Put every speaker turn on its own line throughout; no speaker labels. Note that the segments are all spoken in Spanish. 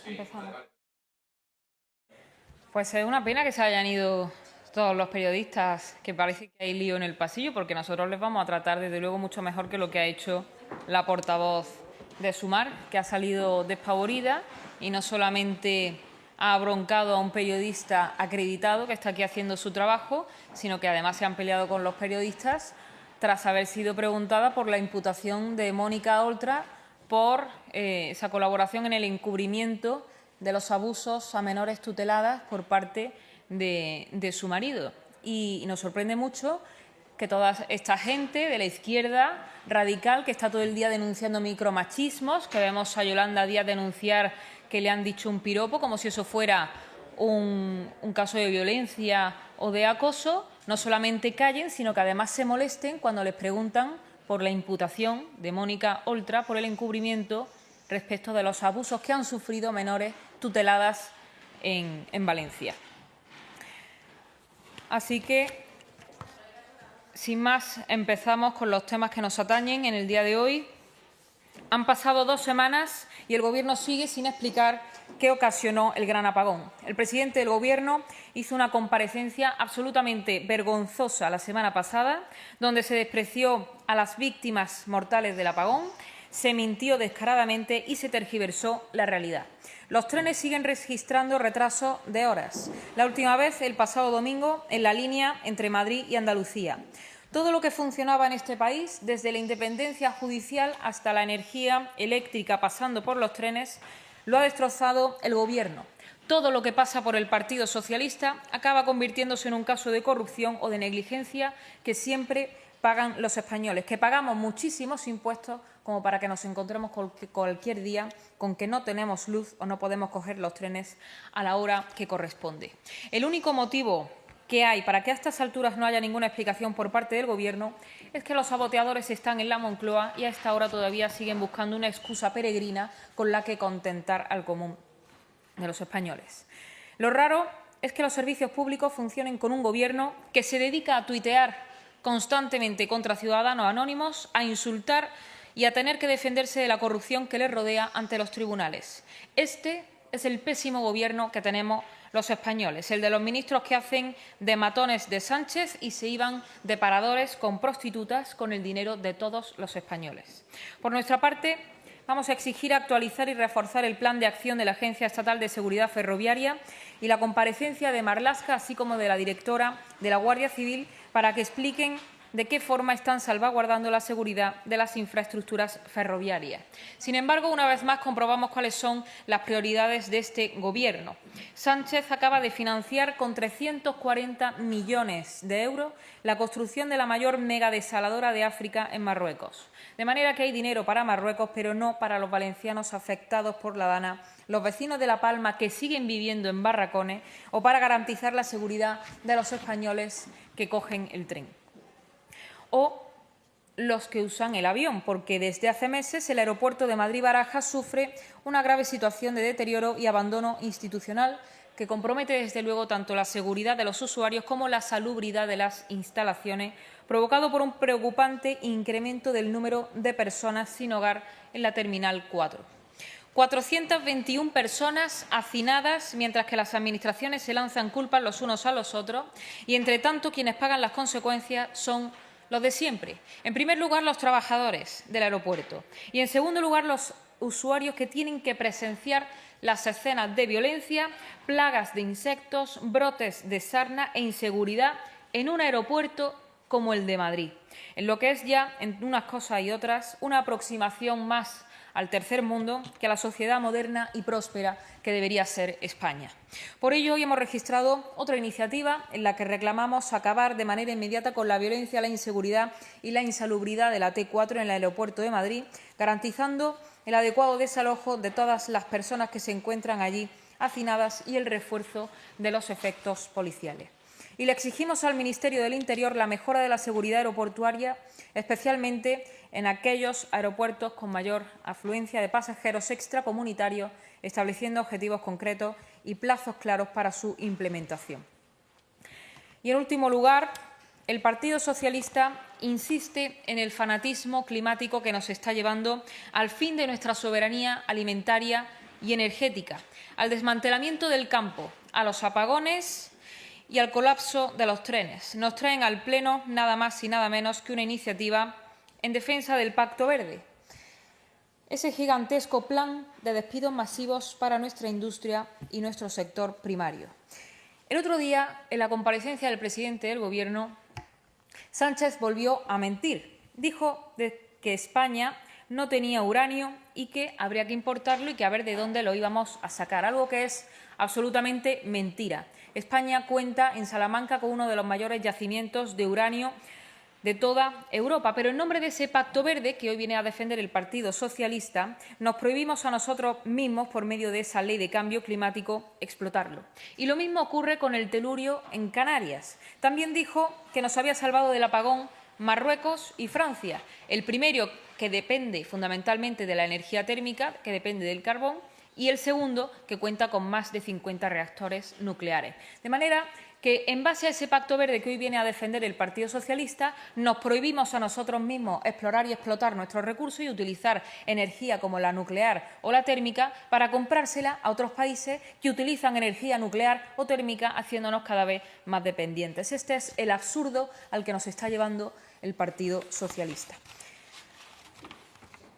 Empezamos. Pues es una pena que se hayan ido todos los periodistas, que parece que hay lío en el pasillo, porque nosotros les vamos a tratar, desde luego, mucho mejor que lo que ha hecho la portavoz de Sumar, que ha salido despavorida y no solamente ha broncado a un periodista acreditado que está aquí haciendo su trabajo, sino que además se han peleado con los periodistas tras haber sido preguntada por la imputación de Mónica Oltra por esa colaboración en el encubrimiento de los abusos a menores tuteladas por parte de su marido. Y nos sorprende mucho que toda esta gente de la izquierda radical, que está todo el día denunciando micromachismos, que vemos a Yolanda Díaz denunciar que le han dicho un piropo, como si eso fuera un caso de violencia o de acoso, no solamente callen, sino que además se molesten cuando les preguntan por la imputación de Mónica Oltra por el encubrimiento respecto de los abusos que han sufrido menores tuteladas en Valencia. Así que, sin más, empezamos con los temas que nos atañen en el día de hoy. Han pasado 2 semanas y el Gobierno sigue sin explicar qué ocasionó el gran apagón. El presidente del Gobierno hizo una comparecencia absolutamente vergonzosa la semana pasada, donde se despreció a las víctimas mortales del apagón, se mintió descaradamente y se tergiversó la realidad. Los trenes siguen registrando retrasos de horas. La última vez, el pasado domingo, en la línea entre Madrid y Andalucía. Todo lo que funcionaba en este país, desde la independencia judicial hasta la energía eléctrica, pasando por los trenes, lo ha destrozado el Gobierno. Todo lo que pasa por el Partido Socialista acaba convirtiéndose en un caso de corrupción o de negligencia que siempre pagan los españoles, que pagamos muchísimos impuestos como para que nos encontremos cualquier día con que no tenemos luz o no podemos coger los trenes a la hora que corresponde. El único motivo que hay para que a estas alturas no haya ninguna explicación por parte del Gobierno es que los saboteadores están en la Moncloa y a esta hora todavía siguen buscando una excusa peregrina con la que contentar al común de los españoles. Lo raro es que los servicios públicos funcionen con un Gobierno que se dedica a tuitear constantemente contra ciudadanos anónimos, a insultar y a tener que defenderse de la corrupción que les rodea ante los tribunales. Este es el pésimo Gobierno que tenemos los españoles, el de los ministros que hacen de matones de Sánchez y se iban de paradores con prostitutas con el dinero de todos los españoles. Por nuestra parte, vamos a exigir actualizar y reforzar el plan de acción de la Agencia Estatal de Seguridad Ferroviaria y la comparecencia de Marlaska, así como de la directora de la Guardia Civil, para que expliquen de qué forma están salvaguardando la seguridad de las infraestructuras ferroviarias. Sin embargo, una vez más comprobamos cuáles son las prioridades de este Gobierno. Sánchez acaba de financiar con 340 millones de euros la construcción de la mayor megadesaladora de África en Marruecos. De manera que hay dinero para Marruecos, pero no para los valencianos afectados por la Dana, los vecinos de La Palma que siguen viviendo en barracones o para garantizar la seguridad de los españoles que cogen el tren. O los que usan el avión, porque desde hace meses el aeropuerto de Madrid-Barajas sufre una grave situación de deterioro y abandono institucional que compromete desde luego tanto la seguridad de los usuarios como la salubridad de las instalaciones, provocado por un preocupante incremento del número de personas sin hogar en la Terminal 4. 421 personas hacinadas, mientras que las administraciones se lanzan culpas los unos a los otros y, entre tanto, quienes pagan las consecuencias son los de siempre. En primer lugar, los trabajadores del aeropuerto y, en segundo lugar, los usuarios que tienen que presenciar las escenas de violencia, plagas de insectos, brotes de sarna e inseguridad en un aeropuerto como el de Madrid, en lo que es ya, en unas cosas y otras, una aproximación más al tercer mundo que a la sociedad moderna y próspera que debería ser España. Por ello, hoy hemos registrado otra iniciativa en la que reclamamos acabar de manera inmediata con la violencia, la inseguridad y la insalubridad de la T4 en el aeropuerto de Madrid, garantizando el adecuado desalojo de todas las personas que se encuentran allí hacinadas y el refuerzo de los efectos policiales. Y le exigimos al Ministerio del Interior la mejora de la seguridad aeroportuaria, especialmente en aquellos aeropuertos con mayor afluencia de pasajeros extracomunitarios, estableciendo objetivos concretos y plazos claros para su implementación. Y, en último lugar, el Partido Socialista insiste en el fanatismo climático que nos está llevando al fin de nuestra soberanía alimentaria y energética, al desmantelamiento del campo, a los apagones y al colapso de los trenes. Nos traen al Pleno nada más y nada menos que una iniciativa en defensa del Pacto Verde, ese gigantesco plan de despidos masivos para nuestra industria y nuestro sector primario. El otro día, en la comparecencia del presidente del Gobierno, Sánchez volvió a mentir. Dijo que España no tenía uranio y que habría que importarlo y que a ver de dónde lo íbamos a sacar, algo que es absolutamente mentira. España cuenta en Salamanca con uno de los mayores yacimientos de uranio de toda Europa, pero en nombre de ese Pacto Verde que hoy viene a defender el Partido Socialista, nos prohibimos a nosotros mismos, por medio de esa ley de cambio climático, explotarlo. Y lo mismo ocurre con el telurio en Canarias. También dijo que nos había salvado del apagón Marruecos y Francia. El primero, que depende fundamentalmente de la energía térmica, que depende del carbón, y el segundo, que cuenta con más de 50 reactores nucleares. De manera que, en base a ese Pacto Verde que hoy viene a defender el Partido Socialista, nos prohibimos a nosotros mismos explorar y explotar nuestros recursos y utilizar energía como la nuclear o la térmica para comprársela a otros países que utilizan energía nuclear o térmica, haciéndonos cada vez más dependientes. Este es el absurdo al que nos está llevando el Partido Socialista.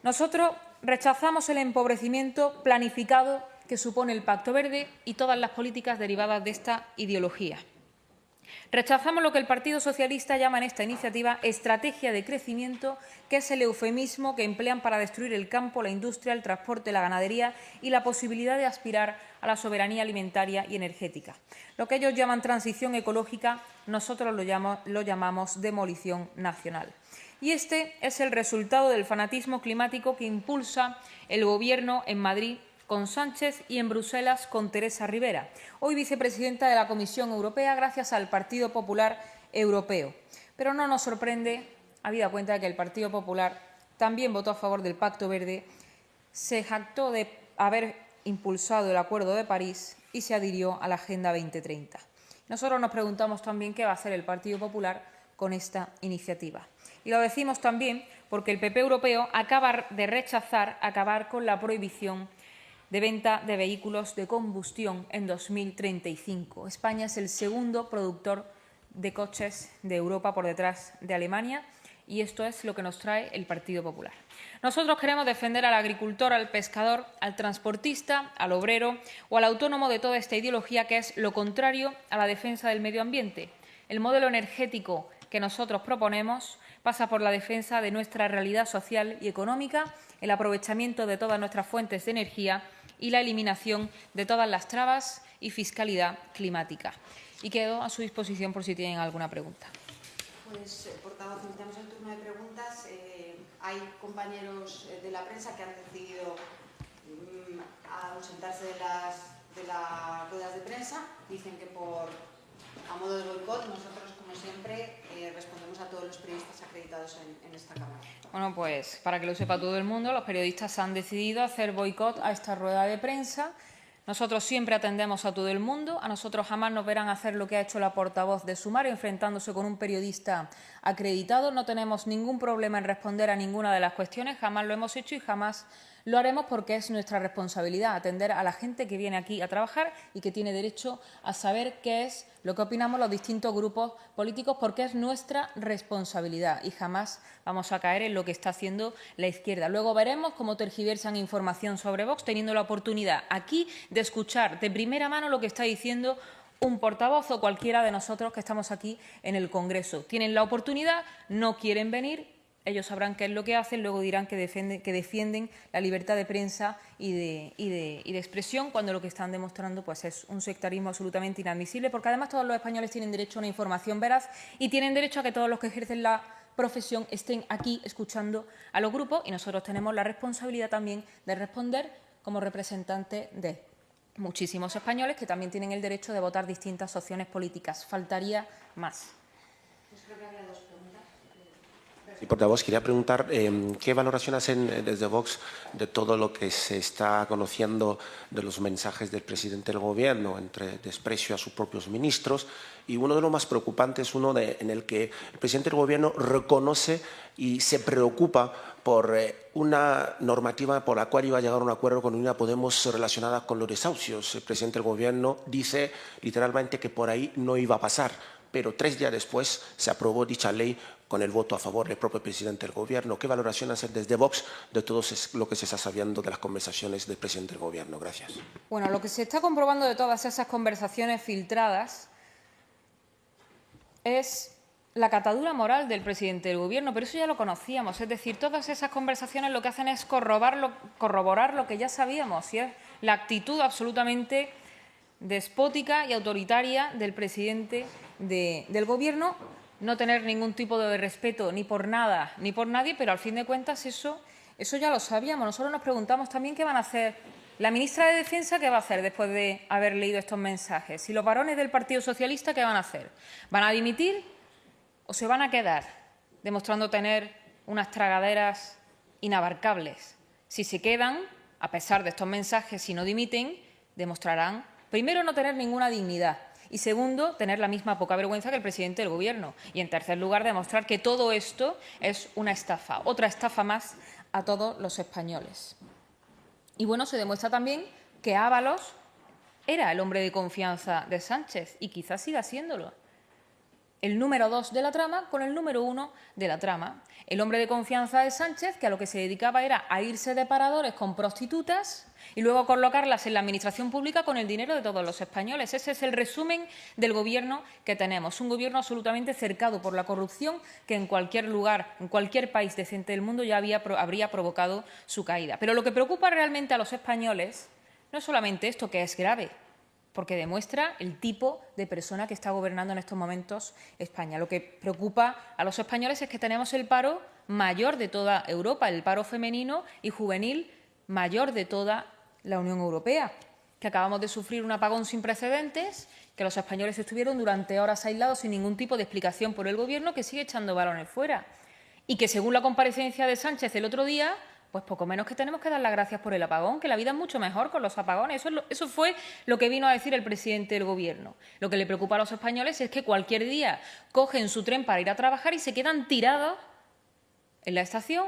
Nosotros rechazamos el empobrecimiento planificado que supone el Pacto Verde y todas las políticas derivadas de esta ideología. Rechazamos lo que el Partido Socialista llama en esta iniciativa estrategia de crecimiento, que es el eufemismo que emplean para destruir el campo, la industria, el transporte, la ganadería y la posibilidad de aspirar a la soberanía alimentaria y energética. Lo que ellos llaman transición ecológica, nosotros lo llamamos demolición nacional. Y este es el resultado del fanatismo climático que impulsa el Gobierno en Madrid con Sánchez y en Bruselas con Teresa Rivera, hoy vicepresidenta de la Comisión Europea gracias al Partido Popular Europeo. Pero no nos sorprende, habida cuenta de que el Partido Popular también votó a favor del Pacto Verde, se jactó de haber impulsado el Acuerdo de París y se adhirió a la Agenda 2030. Nosotros nos preguntamos también qué va a hacer el Partido Popular con esta iniciativa. Y lo decimos también porque el PP europeo acaba de rechazar acabar con la prohibición de venta de vehículos de combustión en 2035. España es el segundo productor de coches de Europa por detrás de Alemania y esto es lo que nos trae el Partido Popular. Nosotros queremos defender al agricultor, al pescador, al transportista, al obrero o al autónomo de toda esta ideología que es lo contrario a la defensa del medio ambiente. El modelo energético que nosotros proponemos pasa por la defensa de nuestra realidad social y económica, el aprovechamiento de todas nuestras fuentes de energía y la eliminación de todas las trabas y fiscalidad climática. Y quedo a su disposición por si tienen alguna pregunta.
Pues, portavoz, iniciamos el turno de preguntas. Hay compañeros de la prensa que han decidido ausentarse de las ruedas de prensa. Dicen que a modo de boicot. Nosotros, como siempre, respondemos a todos los periodistas acreditados en esta Cámara.
Bueno, pues para que lo sepa todo el mundo, los periodistas han decidido hacer boicot a esta rueda de prensa. Nosotros siempre atendemos a todo el mundo. A nosotros jamás nos verán hacer lo que ha hecho la portavoz de Sumar, enfrentándose con un periodista acreditado. No tenemos ningún problema en responder a ninguna de las cuestiones. Jamás lo hemos hecho y jamás lo haremos porque es nuestra responsabilidad atender a la gente que viene aquí a trabajar y que tiene derecho a saber qué es lo que opinamos los distintos grupos políticos, porque es nuestra responsabilidad y jamás vamos a caer en lo que está haciendo la izquierda. Luego veremos cómo tergiversan información sobre Vox, teniendo la oportunidad aquí de escuchar de primera mano lo que está diciendo un portavoz o cualquiera de nosotros que estamos aquí en el Congreso. Tienen la oportunidad, no quieren venir. Ellos sabrán qué es lo que hacen, luego dirán que defienden la libertad de prensa y de expresión, cuando lo que están demostrando pues, es un sectarismo absolutamente inadmisible, porque además todos los españoles tienen derecho a una información veraz y tienen derecho a que todos los que ejercen la profesión estén aquí escuchando a los grupos y nosotros tenemos la responsabilidad también de responder como representantes de muchísimos españoles que también tienen el derecho de votar distintas opciones políticas. Faltaría más.
Pues creo que había dos preguntas.
Sí, portavoz, quería preguntar qué valoración hacen desde Vox de todo lo que se está conociendo de los mensajes del presidente del Gobierno entre desprecio a sus propios ministros, y uno de los más preocupantes, en el que el presidente del Gobierno reconoce y se preocupa por una normativa por la cual iba a llegar a un acuerdo con Unidas Podemos relacionada con los desahucios. El presidente del Gobierno dice literalmente que por ahí no iba a pasar, pero 3 días después se aprobó dicha ley con el voto a favor del propio presidente del Gobierno. ¿Qué valoración hace desde Vox de todo lo que se está sabiendo de las conversaciones del presidente del Gobierno? Gracias.
Bueno, lo que se está comprobando de todas esas conversaciones filtradas es la catadura moral del presidente del Gobierno, pero eso ya lo conocíamos. Es decir, todas esas conversaciones lo que hacen es corroborar lo que ya sabíamos, y es la actitud absolutamente despótica y autoritaria del presidente del Gobierno, no tener ningún tipo de respeto ni por nada ni por nadie, pero al fin de cuentas eso ya lo sabíamos. Nosotros nos preguntamos también qué van a hacer la ministra de Defensa, qué va a hacer después de haber leído estos mensajes. Y los varones del Partido Socialista, ¿qué van a hacer? ¿Van a dimitir o se van a quedar demostrando tener unas tragaderas inabarcables? Si se quedan, a pesar de estos mensajes, si no dimiten, demostrarán, primero, no tener ninguna dignidad y, segundo, tener la misma poca vergüenza que el presidente del Gobierno. Y, en tercer lugar, demostrar que todo esto es una estafa, otra estafa más a todos los españoles. Y, bueno, se demuestra también que Ábalos era el hombre de confianza de Sánchez y quizás siga siéndolo. El número 2 de la trama con el número 1 de la trama. El hombre de confianza de Sánchez, que a lo que se dedicaba era a irse de paradores con prostitutas y luego colocarlas en la administración pública con el dinero de todos los españoles. Ese es el resumen del Gobierno que tenemos. Un Gobierno absolutamente cercado por la corrupción que en cualquier lugar, en cualquier país decente del mundo ya habría provocado su caída. Pero lo que preocupa realmente a los españoles no es solamente esto, que es grave, porque demuestra el tipo de persona que está gobernando en estos momentos España. Lo que preocupa a los españoles es que tenemos el paro mayor de toda Europa, el paro femenino y juvenil mayor de toda la Unión Europea, que acabamos de sufrir un apagón sin precedentes, que los españoles estuvieron durante horas aislados sin ningún tipo de explicación por el Gobierno, que sigue echando balones fuera, y que, según la comparecencia de Sánchez el otro día, pues poco menos que tenemos que dar las gracias por el apagón, que la vida es mucho mejor con los apagones. Eso fue lo que vino a decir el presidente del Gobierno. Lo que le preocupa a los españoles es que cualquier día cogen su tren para ir a trabajar y se quedan tirados en la estación,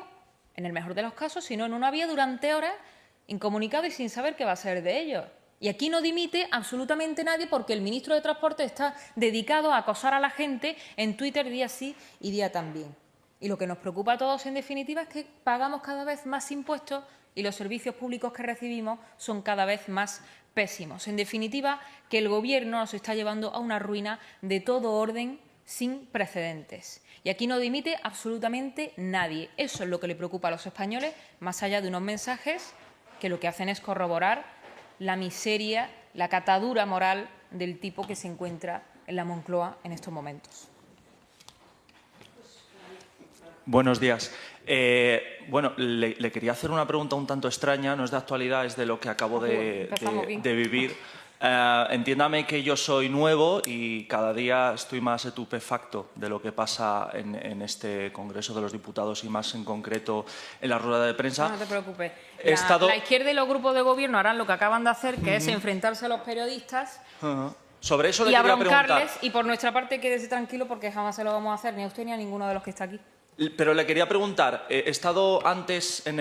en el mejor de los casos, si no en una vía durante horas, incomunicados y sin saber qué va a ser de ellos. Y aquí no dimite absolutamente nadie porque el ministro de Transporte está dedicado a acosar a la gente en Twitter día sí y día también. Y lo que nos preocupa a todos, en definitiva, es que pagamos cada vez más impuestos y los servicios públicos que recibimos son cada vez más pésimos. En definitiva, que el Gobierno nos está llevando a una ruina de todo orden sin precedentes. Y aquí no dimite absolutamente nadie. Eso es lo que le preocupa a los españoles, más allá de unos mensajes que lo que hacen es corroborar la miseria, la catadura moral del tipo que se encuentra en la Moncloa en estos momentos.
Buenos días. Bueno, le quería hacer una pregunta un tanto extraña, no es de actualidad, es de lo que acabo de vivir. Entiéndame que yo soy nuevo y cada día estoy más estupefacto de lo que pasa en este Congreso de los Diputados y más en concreto en la rueda de prensa.
No te preocupes. La izquierda y los grupos de gobierno harán lo que acaban de hacer, que es enfrentarse a los periodistas
Sobre eso
y a broncarles. Y por nuestra parte, quédese tranquilo porque jamás se lo vamos a hacer, ni a usted ni a ninguno de los que está aquí.
Pero le quería preguntar, he estado antes en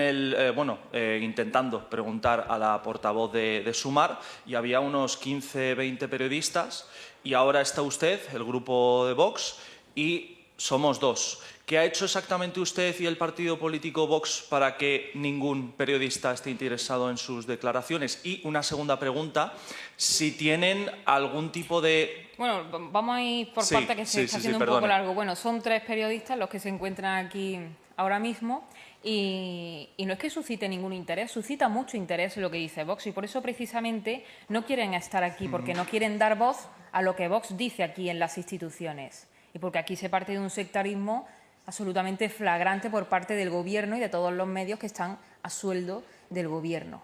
intentando preguntar a la portavoz de Sumar y había unos 15, 20 periodistas y ahora está usted, el grupo de Vox, y somos 2. ¿Qué ha hecho exactamente usted y el partido político Vox para que ningún periodista esté interesado en sus declaraciones? Y una segunda pregunta, si tienen algún tipo de...
Bueno, vamos a ir por parte que se está haciendo un poco largo. Bueno, son 3 periodistas los que se encuentran aquí ahora mismo y no es que suscite ningún interés, suscita mucho interés en lo que dice Vox y por eso precisamente no quieren estar aquí, porque no quieren dar voz a lo que Vox dice aquí en las instituciones y porque aquí se parte de un sectarismo absolutamente flagrante por parte del Gobierno y de todos los medios que están a sueldo del Gobierno.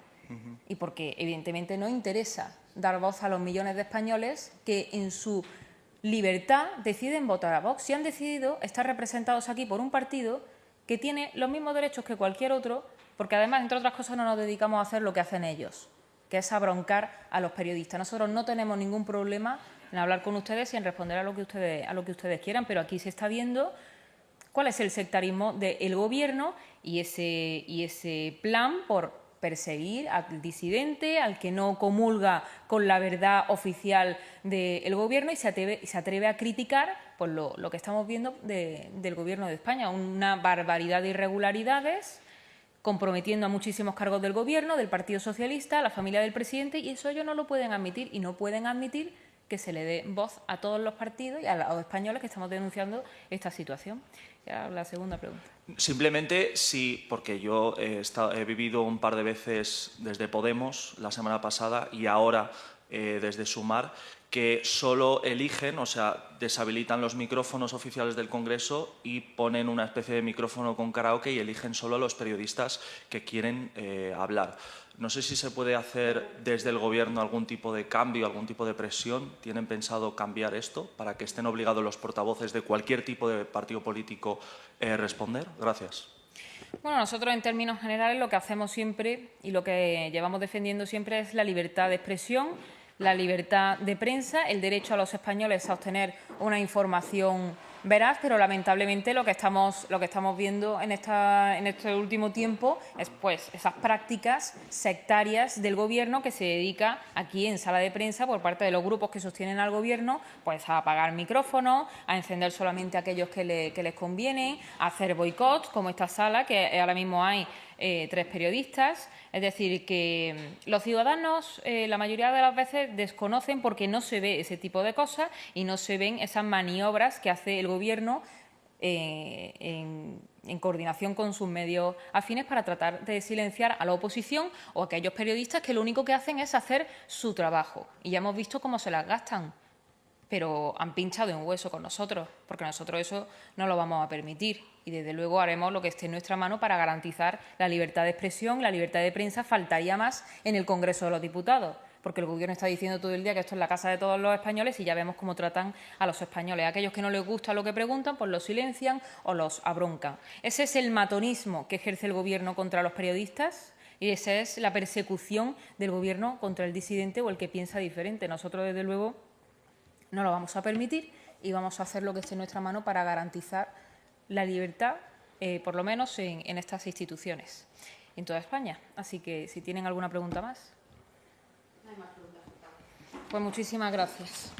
Y porque, evidentemente, no interesa dar voz a los millones de españoles que, en su libertad, deciden votar a Vox. Si han decidido estar representados aquí por un partido que tiene los mismos derechos que cualquier otro, porque, además, entre otras cosas, no nos dedicamos a hacer lo que hacen ellos, que es a broncar a los periodistas. Nosotros no tenemos ningún problema en hablar con ustedes y en responder a lo que ustedes quieran, pero aquí se está viendo cuál es el sectarismo del Gobierno y ese plan por perseguir al disidente, al que no comulga con la verdad oficial del Gobierno y se atreve a criticar pues, lo que estamos viendo del Gobierno de España, una barbaridad de irregularidades, comprometiendo a muchísimos cargos del Gobierno, del Partido Socialista, a la familia del presidente, y eso ellos no lo pueden admitir, y no pueden admitir que se le dé voz a todos los partidos y a los españoles que estamos denunciando esta situación. Y ahora la segunda pregunta.
Simplemente sí, porque yo he vivido un par de veces desde Podemos la semana pasada y ahora desde Sumar, que solo eligen, o sea, deshabilitan los micrófonos oficiales del Congreso y ponen una especie de micrófono con karaoke y eligen solo a los periodistas que quieren hablar. No sé si se puede hacer desde el Gobierno algún tipo de cambio, algún tipo de presión. ¿Tienen pensado cambiar esto para que estén obligados los portavoces de cualquier tipo de partido político a responder? Gracias.
Bueno, nosotros en términos generales lo que hacemos siempre y lo que llevamos defendiendo siempre es la libertad de expresión, la libertad de prensa, el derecho a los españoles a obtener una información veraz, pero lamentablemente lo que estamos viendo en este último tiempo es pues esas prácticas sectarias del Gobierno que se dedica aquí en sala de prensa por parte de los grupos que sostienen al Gobierno pues a apagar micrófonos, a encender solamente aquellos que les conviene, a hacer boicots, como esta sala que ahora mismo hay 3 periodistas. Es decir, que los ciudadanos la mayoría de las veces desconocen porque no se ve ese tipo de cosas y no se ven esas maniobras que hace el Gobierno en coordinación con sus medios afines para tratar de silenciar a la oposición o a aquellos periodistas que lo único que hacen es hacer su trabajo. Y ya hemos visto cómo se las gastan, pero han pinchado en hueso con nosotros, porque nosotros eso no lo vamos a permitir. Y desde luego haremos lo que esté en nuestra mano para garantizar la libertad de expresión, la libertad de prensa. Faltaría más en el Congreso de los Diputados, porque el Gobierno está diciendo todo el día que esto es la casa de todos los españoles y ya vemos cómo tratan a los españoles. Aquellos que no les gusta lo que preguntan, pues los silencian o los abroncan. Ese es el matonismo que ejerce el Gobierno contra los periodistas y esa es la persecución del Gobierno contra el disidente o el que piensa diferente. Nosotros, desde luego, no lo vamos a permitir y vamos a hacer lo que esté en nuestra mano para garantizar la libertad, por lo menos en estas instituciones, en toda España. Así que, si tienen alguna pregunta más.
No hay más preguntas.
Pues muchísimas gracias.